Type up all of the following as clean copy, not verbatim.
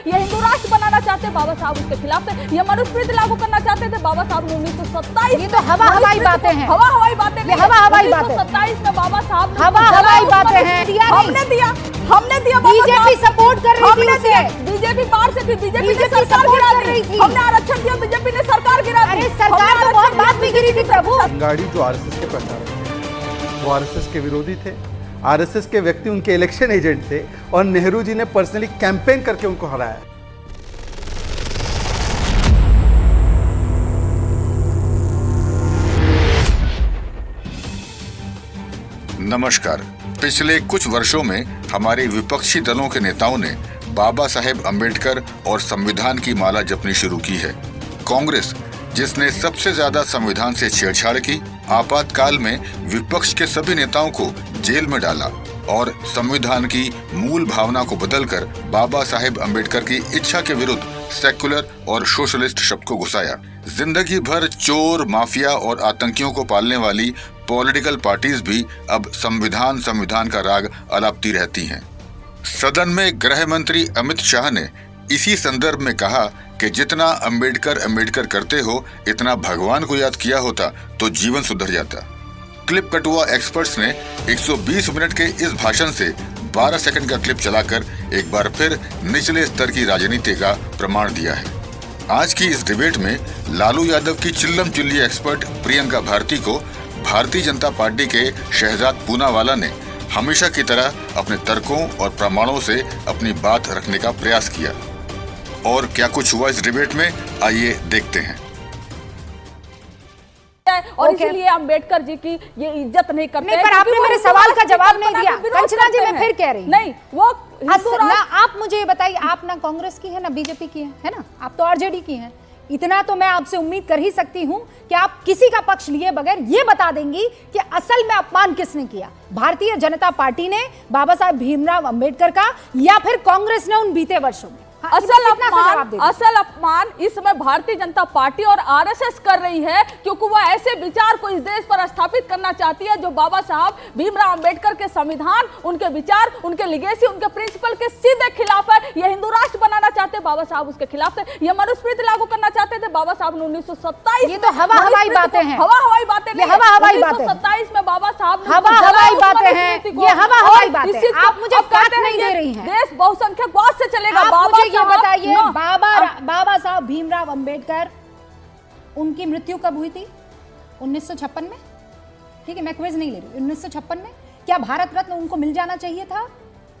ये हिंदू राष्ट्र बनाना चाहते बाबा साहब, उसके खिलाफ थे। ये मनुस्मृति लागू करना चाहते थे बाबा साहब ने 1927। ये तो हवा हवाई बातें हैं, हवा हवाई बातें, ये हवा हवाई बातें। 1927 में बाबा साहब ने हवा हवाई बातें हैं। हमने दिया बीजेपी सपोर्ट कर रही थी उसे। बीजेपी बाहर से थी, बीजेपी ने सरकार गिरा दी। हमने आरक्षण दिया, बीजेपी ने सरकार गिरा दी। अरे सरकार तो बहुत बाद में गिरी थी प्रभु। गाड़ी जो आरएसएस के प्रचारक थे, वो आरएसएस के विरोधी थे। आरएसएस के व्यक्ति उनके इलेक्शन एजेंट थे और नेहरू जी ने पर्सनली कैंपेन करके उनको हराया। नमस्कार। पिछले कुछ वर्षों में हमारे विपक्षी दलों के नेताओं ने बाबा साहेब अंबेडकर और संविधान की माला जपनी शुरू की है। कांग्रेस, जिसने सबसे ज्यादा संविधान से छेड़छाड़ की, आपातकाल में विपक्ष के सभी नेताओं को जेल में डाला और संविधान की मूल भावना को बदलकर बाबा साहेब अंबेडकर की इच्छा के विरुद्ध सेक्युलर और सोशलिस्ट शब्द को घुसाया। जिंदगी भर चोर, माफिया और आतंकियों को पालने वाली पॉलिटिकल पार्टीज भी अब संविधान का राग अलापती रहती हैं। सदन में गृह मंत्री अमित शाह ने इसी संदर्भ में कहा कि जितना अंबेडकर करते हो, इतना भगवान को याद किया होता तो जीवन सुधर जाता। क्लिप कटुआ एक्सपर्ट्स ने 120 मिनट के इस भाषण से 12 सेकंड का क्लिप चलाकर एक बार फिर निचले स्तर की राजनीति का प्रमाण दिया है। आज की इस डिबेट में लालू यादव की चिल्लम चिल्ली एक्सपर्ट प्रियंका भारती को भारतीय जनता पार्टी के शहजाद पूनावाला ने हमेशा की तरह अपने तर्कों और प्रमाणों से अपनी बात रखने का प्रयास किया। और क्या कुछ हुआ इस डिबेट में, आइए देखते हैं। और इसीलिए अंबेडकर जी की ये इज्जत नहीं करते। नहीं, पर आपने मेरे सवाल का जवाब नहीं दिया। कंचना जी, मैं फिर कह रही हूँ, नहीं वो ना, आप मुझे ये बताइए, आप ना कांग्रेस की है ना बीजेपी की है ना, आप तो आरजेडी की हैं। इतना तो मैं आपसे उम्मीद कर ही सकती हूं कि आप किसी का पक्ष लिए बगैर ये बता देंगी कि असल में अपमान किसने किया, भारतीय जनता पार्टी ने बाबा साहब भीमराव अंबेडकर का, या फिर कांग्रेस ने उन बीते वर्षों में? असल अपमान इस समय भारतीय जनता पार्टी और आरएसएस कर रही है, क्योंकि वह ऐसे विचार को इस देश पर स्थापित करना चाहती है जो बाबा साहब भीमराव अंबेडकर के संविधान, उनके विचार, उनके लिगेसी, उनके प्रिंसिपल के सीधे खिलाफ है। ये हिंदू राष्ट्र बनाना चाहते बाबा साहब, उसके खिलाफ थे। ये मनुस्मृति लागू करना चाहते थे बाबा साहब ने 1927। ये तो हवा हवाई बातें हैं, हवा हवाई बातें, ये हवा हवाई बातें। 1927 में बाबा साहब ने हवा हवाई बातें हैं, ये हवा हवाई बातें। आप मुझे बात नहीं दे रही हैं। देश बहुसंख्यकवाद से चलेगा। ये बताइए, बाबा साहब भीमराव अंबेडकर, उनकी मृत्यु कब हुई थी? 1956 में। ठीक है, मैं क्विज नहीं ले रही। 1956 में क्या भारत रत्न उनको मिल जाना चाहिए था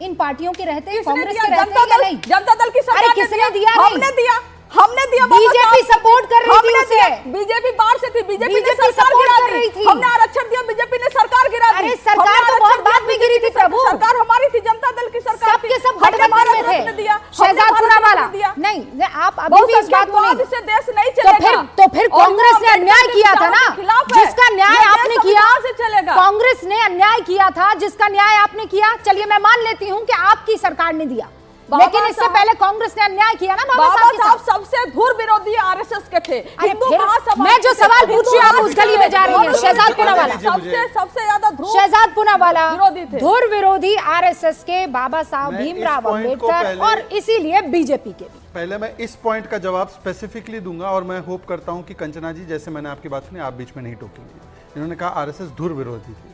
इन पार्टियों के रहते, कांग्रेस के रहते या नहीं? जनता दल की सरकार ने किसने दिया? हमने दिया। बीजेपी सपोर्ट कर रही थी उसे। बीजेपी बाहर से थी, बीजेपी ने सरकार गिरा दी। हमने आरक्षण दिया, बीजेपी ने सरकार गिरा दी। अरे सरकार तो बहुत बाद में गिरी थी प्रभु। सरकार हमारी थी, जनता दल की सरकार सबके सब गठबंधन में थे। शहजाद पूनावाला नहीं, आप अभी भी इस बात को नहीं, इससे देश नहीं चलेगा। तो फिर कांग्रेस ने अन्याय किया था ना, जिसका न्याय आपने किया। कांग्रेस ने अन्याय किया था जिसका न्याय आपने किया। चलिए, मैं मान लेती हूँ कि आपकी सरकार ने दिया, लेकिन इससे पहले कांग्रेस ने अन्याय किया ना। बाबा साहब सबसे धुर विरोधी आरएसएस के थे। मैं जो सवाल पूछ रही हूँ, आप उस गली में जा रही हैं। शहजाद पूनावाला सबसे ज्यादा शहजाद पूनावाला धुर विरोधी आरएसएस के बाबा साहब भीमराव अंबेडकर, और इसीलिए बीजेपी के भी। पहले मैं इस पॉइंट का जवाब स्पेसिफिकली दूंगा और मैं होप करता हूं कि कंचना जी, जैसे मैंने आपकी बात सुनी, आप बीच में नहीं टोकेंगे। इन्होंने कहा आरएसएस धुर विरोधी थी।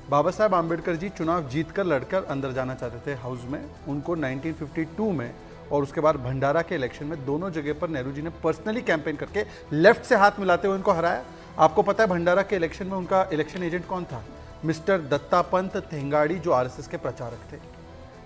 बाबा साहब आम्बेडकर जी चुनाव जीतकर लड़कर अंदर जाना चाहते थे हाउस में। उनको 1952 में और उसके बाद भंडारा के इलेक्शन में दोनों जगह पर नेहरू जी ने पर्सनली कैंपेन करके लेफ्ट से हाथ मिलाते हुए उनको हराया। आपको पता है भंडारा के इलेक्शन में उनका इलेक्शन एजेंट कौन था? मिस्टर दत्तापंत थेंगाड़ी, जो आरएसएस के प्रचारक थे।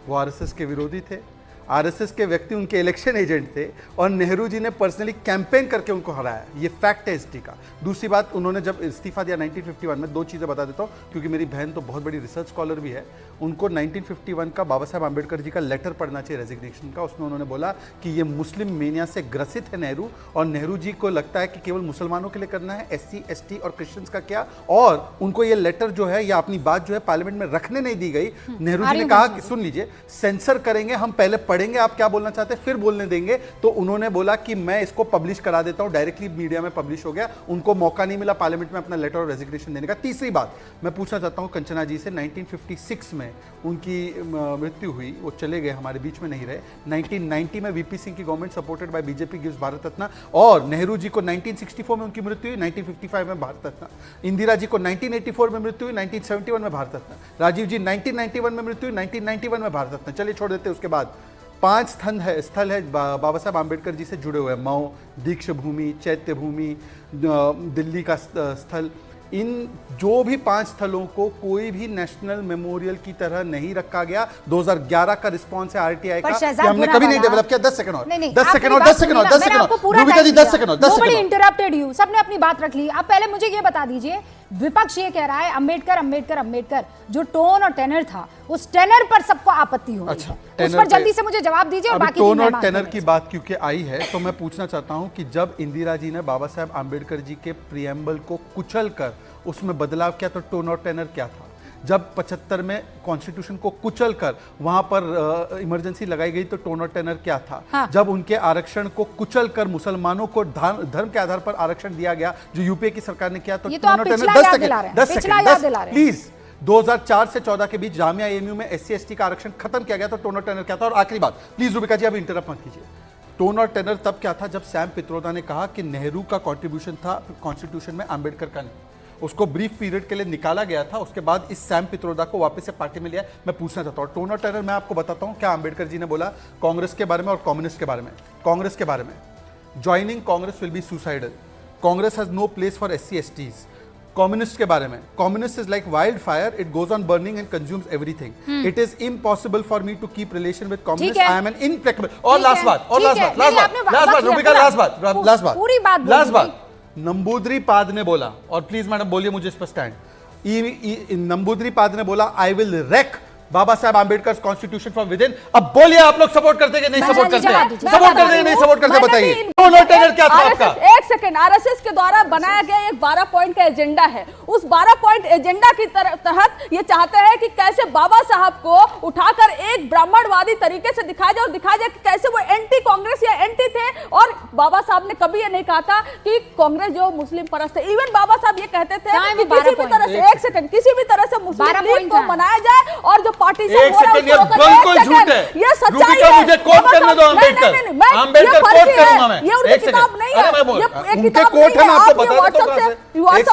वो आरएसएस के विरोधी थे। आरएसएस के व्यक्ति उनके इलेक्शन एजेंट थे और नेहरू जी ने पर्सनली कैंपेन करके उनको हराया। ये फैक्ट है हिस्ट्री का। दूसरी बात, उन्होंने जब इस्तीफा दिया 1951 में, दो चीज़ें बता देता हूँ क्योंकि मेरी बहन तो बहुत बड़ी रिसर्च स्कॉलर भी है। उनको 1951 का बाबा साहब आम्बेडकर जी का लेटर पढ़ना चाहिए रेजिग्नेशन का। उसमें उन्होंने बोला कि ये मुस्लिम मेनिया से ग्रसित है नेहरू, और नेहरू जी को लगता है कि केवल मुसलमानों के लिए करना है, SC ST और क्रिश्चियंस का क्या। और उनको ये लेटर जो है या अपनी बात जो है पार्लियामेंट में रखने नहीं दी गई। नेहरू जी ने कहा कि सुन लीजिए, सेंसर करेंगे, हम पहले पढ़ेंगे आप क्या बोलना चाहते हैं, फिर बोलने देंगे। तो उन्होंने बोला कि मैं इसको पब्लिश करा देता हूं, डायरेक्टली मीडिया में पब्लिश हो गया। उनको मौका नहीं मिला पार्लियामेंट में अपना लेटर ऑफ रेजिग्नेशन देने का। तीसरी बात मैं पूछना चाहता हूं कंचना जी से, 1956 में उनकी मृत्यु हुई, वो चले गए, हमारे बीच में नहीं रहे। 1990 में वीपी सिंह की government supported by BJP gives Bharat Ratna, और नेहरू जी को 1964 में उनकी मृत्यु हुई, 1955 में भारत रत्न। इंदिरा जी को 1984 में मृत्यु हुई, 1971 में भारत रत्न। राजीव जी 1991 में मृत्यु हुई, 1991 में भारत रत्न। चलिए छोड़ देते हैं। उसके बाद 5 स्थल है बाबा साहब आम्बेडकर जी से जुड़े हुए, मऊ, दीक्षा भूमि, चैत्य भूमि, दिल्ली का स्थल। इन जो भी 5 स्थलों को कोई भी नेशनल मेमोरियल की तरह नहीं रखा गया। 2011 का रिस्पॉन्स है आरटीआई का कि हमने कभी नहीं डेवलप किया। 10 सेकंड और 10 सेकंड और 10 सेकंड और 10 सेकंड रूबिका जी 10 सेकंड और 10 सेकंड इंटरप्टेड यू। सबने अपनी बात रख ली। अब पहले मुझे ये बता दीजिए, विपक्ष ये कह रहा है अंबेडकर अंबेडकर अंबेडकर, जो टोन और टेनर था उस टेनर पर सबको आपत्ति हो रही है। उस पर जल्दी से मुझे जवाब दीजिए। और बाकी टोन और टेनर की बात क्योंकि आई है तो मैं पूछना चाहता हूं कि जब इंदिरा जी ने बाबा साहब आम्बेडकर जी के प्रियम्बल को कुचल कर उसमें बदलाव किया तो टोन और टेनर क्या था? जब 75 में कॉन्स्टिट्यूशन को कुचल कर वहां पर इमरजेंसी लगाई गई तो टोन और टेनर क्या था? हाँ। जब उनके आरक्षण को कुचल कर मुसलमानों को धर्म के आधार पर आरक्षण दिया गया जो यूपीए की सरकार ने किया तो टोन और टेनर। 10 second please. 2004 से 14 के बीच जामिया एएमयू में SC ST का आरक्षण खत्म किया गया तो टोन और टेनर क्या था? और आखिरी बात प्लीज रूबिका जी, अभी इंटरप्ट मत कीजिए। टोन और टेनर तब क्या था जब सैम पित्रोदा ने कहा कि नेहरू का कंट्रीब्यूशन था कॉन्स्टिट्यूशन में, आम्बेडकर का नहीं। उसको ब्रीफ पीरियड के लिए निकाला गया था, उसके बाद इस सैम पित्रोदा को वापस से पार्टी में लिया। मैं पूछना चाहता हूँ टोन और टेनर मैं आपको बताता हूँ क्या आम्बेडकर जी ने बोला कांग्रेस के बारे में और कम्युनिस्ट के बारे में। कांग्रेस के बारे में, joining Congress will be suicidal, Congress has no place for SC STs। Communist के बारे में, communist is like wild fire, it goes on burning and consumes everything. It is impossible for me to keep relation with communist, I am an implacable. और last बात Rubika, last बात नंबूद्री पाद ने बोला, और प्लीज मैडम बोलिए मुझे इस पर स्टैंड। नंबूद्री पाद ने बोला I will rake Baba Saheb Ambedkar constitution from with in. अब बोलिए आप लोग सपोर्ट करते हैं कि नहीं सपोर्ट करते हैं? सपोर्ट करते हैं नहीं सपोर्ट करते बताइए। टोन और टेनर क्या था आपका? एक सेकंड, आरएसएस के द्वारा बनाया गया एक 12 पॉइंट का एजेंडा है। उस 12 पॉइंट एजेंडा की तहत ये चाहते हैं कि कैसे बाबा साहब को उठाकर एक ब्राह्मणवादी तरीके से दिखाया जाए और दिखाया जाए कि कैसे वो एंटी कांग्रेस या एंटी थे। और बाबा साहब ने कभी ये नहीं कहा था कि कांग्रेस जो मुस्लिम परस्त है। इवन बाबा साहब ये कहते थे कि किसी भी तरह से, एक सेकंड, किसी भी तरह से मुस्लिम लीग को मनाया जाए और जो पार्टी से एक सेकंड, ये बिल्कुल झूठ है। ये सच्चाई रूबिका है। मुझे कोट करने दो आम्बेडकर कोट करूंगा मैं। ये उनकी किताब नहीं है, ये उनके कोट है, मैं आपको बता देता हूं। एक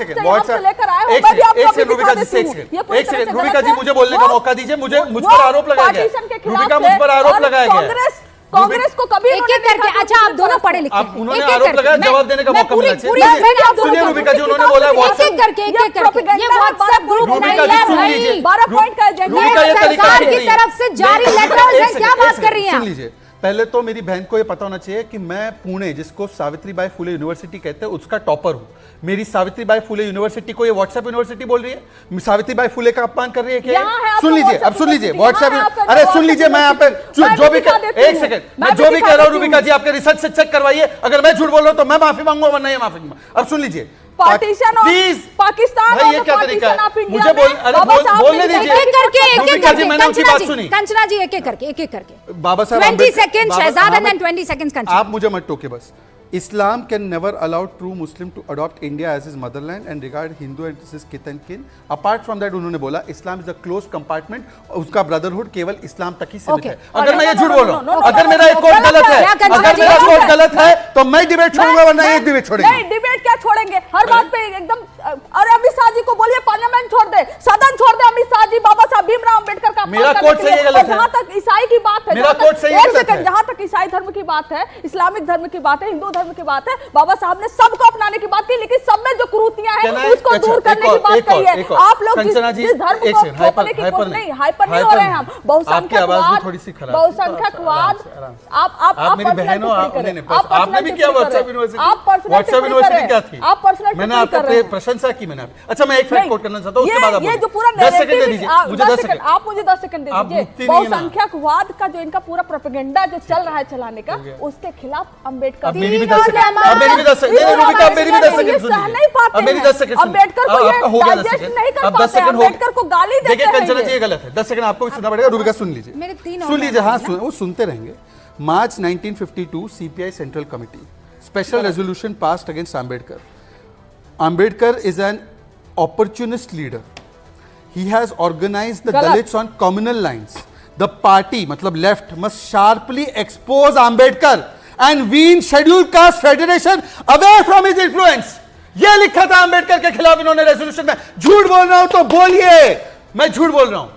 सेकंड रूबिका जी मुझे बोलने का मौका दीजिए। मुझ पर आरोप लगाया गया, रूबिका मुझ पर आरोप लगाया गया। कांग्रेस को कभी एक एक करके, अच्छा आप दोनों पढ़े लिखे हैं, उन्होंने आरोप लगाया, जवाब देने का मौका मिलना चाहिए। सुनिए रूबिका जी, उन्होंने बोला एक करके ये व्हाट्सएप ग्रुप रूबिका जी सुन लीजिए, 12 पॉइंट का एजेंडा सरकार की तरफ से जारी लेटर्स है, क्या बात कर रही हैं? सुन लीजिए, पहले तो मेरी बहन को ये पता होना चाहिए कि मैं पुणे, जिसको सावित्रीबाई फुले यूनिवर्सिटी कहते हैं, उसका टॉपर हूं। मेरी सावित्रीबाई फुले यूनिवर्सिटी को ये व्हाट्सएप यूनिवर्सिटी बोल रही है, सावित्रीबाई फुले का अपमान कर रही है क्या? सुन लीजिए, अब सुन लीजिए व्हाट्सएप, अरे सुन लीजिए, मैं यहाँ पे जो भी एक सेकंड, मैं जो भी कह रहा हूँ रूबिका जी आपके रिसर्च से चेक करवाइए। अगर मैं झूठ बोल रहा हूँ तो मैं माफी मांगूंगा, वरना ये माफी मांगूंगा। अब सुन लीजिए, पार्टीशन और पाकिस्तान भाई ये क्या तरीका है? मुझे बोलने दीजिए। रूबिका जी मैंने उनकी बात सुनी। कंचना जी एक एक करके Baba Saheb 20 second Shahzad and 20 seconds Kanchana. आप मुझे मत टोके बस। Islam can never allow true Muslim to adopt India as his motherland and regard Hindu as his kith and kin. Apart from that, उन्होंने बोला Islam is a closed compartment, उसका brotherhood केवल इस्लाम तक ही सीमित है। अगर मैं ये झूठ बोल रहा हूँ, अगर मेरा एक कोट गलत है, अगर मेरा कोट गलत है तो मैं डिबेट छोड़ूंगा, वरना ये डिबेट छोड़ेंगे। नहीं, डिबेट क्या छोड़ेंगे? हर बात पे एकदम, अरे अमित शाह जी को बोलिए पार्लियामेंट छोड़ दे, सदन छोड़ दे। अमित शाह जी बाबा साहब भीमराव अंबेडकर का मेरा कोट सही गलत है। जहां तक ईसाई की बात है, मेरा कोट सही गलत है। जहां तक ईसाई धर्म की बात है, इस्लामिक धर्म की बात है, हिंदू धर्म की बात है, बाबा साहब ने सबको अपनाने की बात की, लेकिन सब में जो कुरीतियां हैं उसको दूर करने की बात कही है। आप लोग जिस धर्म को थोपने की कोशिश नहीं, हाइपर नहीं हो रहे हैं हम। बहुसंख्यकवाद, बहुसंख्यकवाद, आप मेरी बहन हो, आपने भी किया व्हाट्सएप यूनिवर्सिटी। आप व्हाट्सएप यूनिवर्सिटी क्या थी? आप पर्सनल मैंने आपको प्रशंसा की। मैंने अच्छा मैं एक फैक्ट कोट करना चाहता हूं, उसके बाद आप ये जो पूरा 10 सेकंड दे दीजिए मुझे, 10 सेकंड, आप मुझे 10 सेकंड दे आप दीजिए। रुकती नहीं है ना। बहुसंख्यकवाद का जो इनका पूरा प्रोपेगेंडा जो चल रहा है चलाने का, उसके खिलाफ अम्बेडकर अब मेरी भी तीनों 10 सेकंड, जमात- अब मेरी भी 10 सेकंड, नहीं रुबिका, अब मेरी भी 10 सेकंड ये सुनिए। सह नहीं पाते अब मेरी हैं। 10 सेकंड सुनिए। अम्बेडकर को ये आपका हो गया 10 digest सेकंड। नहीं कर अब 10 पाते हैं, सेकंड हो अम्बेडकर को गाली देते देखिए हैं कंचना ये। जी, ये गलत है। 10 सेकंड आपको भी सुनना पड़ेगा। रुबिका सुन लीजिए, मेरे 3 सुन लीजिए। हाँ वो सुनते रहेंगे। मार्च 1952 CPI central committee special resolution passed against Ambedkar. Ambedkar is an opportunist leader. He has organized the गलत. Dalits on communal lines. The party, मतलब left, must sharply expose Ambedkar and wean Scheduled Caste Federation away from his influence. ये लिखा था अंबेडकर के खिलाफ इन्होंने resolution में। झूठ बोल रहा हूं तो बोलिए, मैं झूठ बोल रहा हूं।